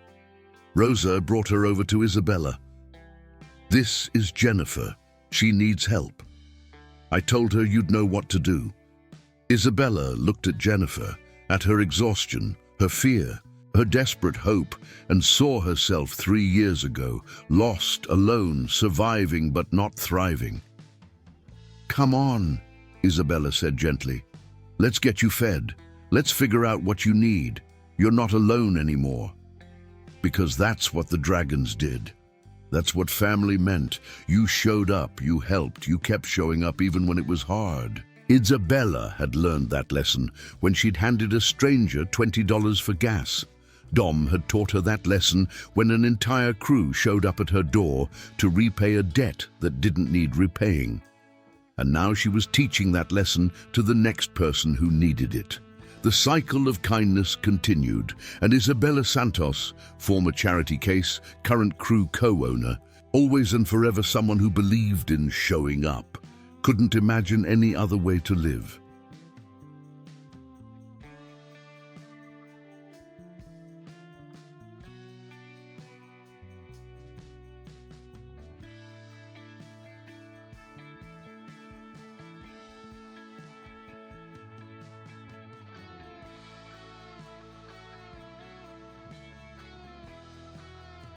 Rosa brought her over to Isabella. This is Jennifer. She needs help. I told her you'd know what to do. Isabella looked at Jennifer, at her exhaustion, her fear, her desperate hope, and saw herself 3 years ago, lost, alone, surviving but not thriving. Come on, Isabella said gently. Let's get you fed. Let's figure out what you need. You're not alone anymore. Because that's what the Dragons did. That's what family meant. You showed up, you helped, you kept showing up even when it was hard. Isabella had learned that lesson when she'd handed a stranger $20 for gas. Dom had taught her that lesson when an entire crew showed up at her door to repay a debt that didn't need repaying. And now she was teaching that lesson to the next person who needed it. The cycle of kindness continued, and Isabella Santos, former Charity Case, current crew co-owner, always and forever someone who believed in showing up, couldn't imagine any other way to live.